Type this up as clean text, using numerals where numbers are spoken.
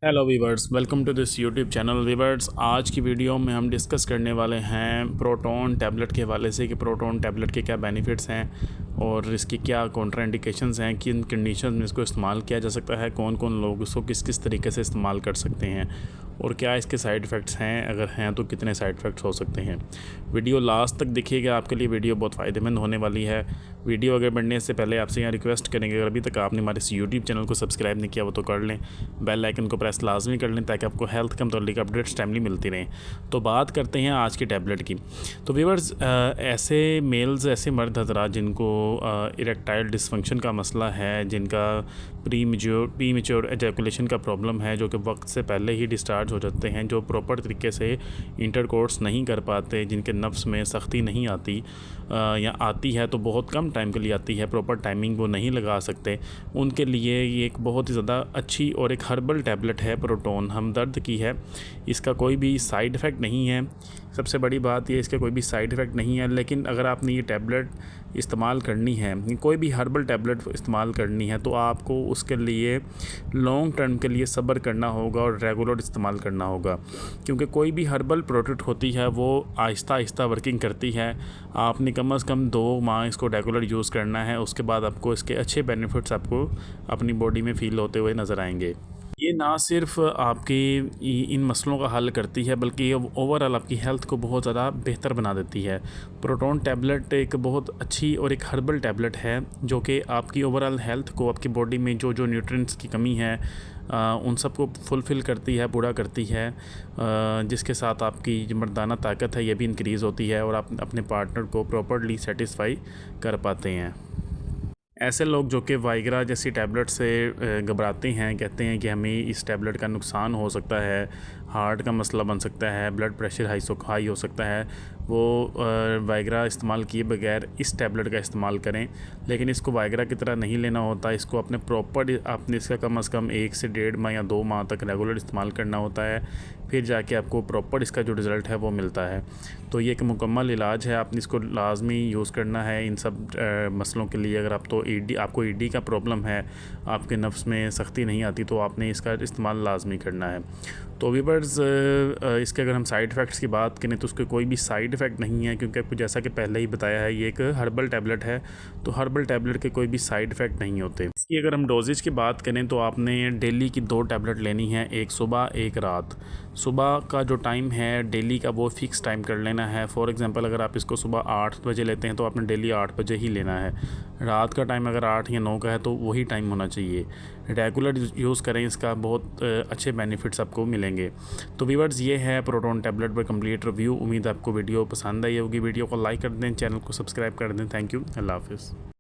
Hello viewers, welcome to this YouTube channel. Viewers, आज की video में हम डिस्कस करने वाले हैं प्रोटोन टैबलेट के हवाले से कि प्रोटोन टैबलेट के क्या बेनिफिट्स हैं और इसकी क्या कॉन्ट्राइंडिकेशंस हैं, किन कंडीशन में इसको इस्तेमाल किया जा सकता है, कौन कौन लोग इसको किस किस तरीके से इस्तेमाल कर सकते हैं और क्या इसके साइड इफ़ेक्ट्स हैं, अगर हैं तो कितने साइड इफ़ेक्ट्स हो सकते हैं। वीडियो लास्ट तक देखिएगा, आपके लिए वीडियो बहुत फ़ायदेमंद होने वाली है। वीडियो आगे बढ़ने से पहले आपसे यहाँ रिक्वेस्ट करेंगे, अगर अभी तक आपने हमारे इस यूट्यूब चैनल को सब्सक्राइब नहीं किया वो तो कर लें, बेल आइकन को प्रेस लाजमी कर लें ताकि आपको हेल्थ के मुताल्लिक अपडेट्स टाइमली मिलती रहें। तो बात करते हैं आज की टैबलेट की। तो व्यूअर्स, ऐसे मेल्स, ऐसे मर्द हज़रात जिनको इरेक्टाइल डिसफंक्शन का मसला है, जिनका प्री मेच्योर एजैकुलेशन का प्रॉब्लम है, जो कि वक्त से पहले ही डिस्चार्ज हो जाते हैं, जो प्रॉपर तरीके से इंटरकोर्स नहीं कर पाते, जिनके नफ्स में सख्ती नहीं आती या आती है तो बहुत कम टाइम के लिए आती है, प्रॉपर टाइमिंग वो नहीं लगा सकते, उनके लिए ये एक बहुत ही ज़्यादा अच्छी और एक हर्बल टैबलेट है प्रोटोन। हमदर्द की है, इसका कोई भी साइड इफ़ेक्ट नहीं है। सबसे बड़ी बात ये, इसका कोई भी साइड इफ़ेक्ट नहीं है। लेकिन अगर आपने ये टैबलेट इस्तेमाल करनी है, कोई भी हर्बल टैबलेट इस्तेमाल करनी है, तो आपको उसके लिए लॉन्ग टर्म के लिए सब्र करना होगा और रेगुलर इस्तेमाल करना होगा, क्योंकि कोई भी हर्बल प्रोडक्ट होती है वो आहिस्ता आहिस्ता वर्किंग करती है। आपने कम से कम 2 माह इसको रेगुलर यूज़ करना है, उसके बाद आपको इसके अच्छे बेनिफिट्स आपको अपनी बॉडी में फ़ील होते हुए नज़र आएंगे। ये ना सिर्फ आपकी इन मसलों का हल करती है, बल्कि ये ओवरऑल आपकी हेल्थ को बहुत ज़्यादा बेहतर बना देती है। प्रोटोन टैबलेट एक बहुत अच्छी और एक हर्बल टैबलेट है, जो कि आपकी ओवरऑल हेल्थ को, आपकी बॉडी में जो जो न्यूट्रिएंट्स की कमी है उन सब को फुलफ़िल करती है, पूरा करती है, जिसके साथ आपकी जो मर्दाना ताकत है ये भी इंक्रीज़ होती है और आप अपने पार्टनर को प्रॉपर्ली सेटिस्फाई कर पाते हैं। ऐसे लोग जो कि वाइग्रा जैसी टैबलेट से घबराते हैं, कहते हैं कि हमें इस टैबलेट का नुकसान हो सकता है, हार्ट का मसला बन सकता है, ब्लड प्रेशर हाई हो सकता है, वो वाइग्रा इस्तेमाल किए बगैर इस टैबलेट का इस्तेमाल करें। लेकिन इसको वाइग्रा की तरह नहीं लेना होता, इसको अपने प्रॉपर आपने इसका कम से कम 1 से 1.5 माह या 2 माह तक रेगुलर इस्तेमाल करना होता है, फिर जाके आपको प्रॉपर इसका जो रिज़ल्ट है वो मिलता है। तो ये एक मुकम्मल इलाज है, आपने इसको लाजमी यूज़ करना है इन सब मसलों के लिए। अगर आपको ईडी का प्रॉब्लम है, आपके नफ्स में सख्ती नहीं आती, तो आपने इसका इस्तेमाल लाजमी करना है। तो व्यूअर्स, इसके अगर हम साइड इफ़ेक्ट्स की बात करें तो उसके कोई भी साइड इफ़ेक्ट नहीं है, क्योंकि आपको जैसा कि पहले ही बताया है ये एक हर्बल टैबलेट है, तो हर्बल टैबलेट के कोई भी साइड इफ़ेक्ट नहीं होते। इसकी अगर हम डोजेज की बात करें तो आपने डेली की 2 टैबलेट लेनी है, एक सुबह एक रात। सुबह का जो टाइम है डेली का वो फ़िक्स टाइम कर लेना है। फॉर एग्ज़ाम्पल, अगर आप इसको सुबह 8 बजे लेते हैं तो आपने डेली 8 बजे ही लेना है। रात का टाइम अगर 8 या 9 का है तो वही टाइम होना चाहिए। रेगुलर यूज़ करें, इसका बहुत अच्छे बेनिफिट्स आपको मिलेंगे। तो व्यूअर्स, ये है प्रोटोन टैबलेट पर कंप्लीट रिव्यू। उम्मीद आपको वीडियो पसंद आई होगी। वीडियो को लाइक कर दें, चैनल को सब्सक्राइब कर दें। थैंक यू, अल्लाह हाफ़िज़।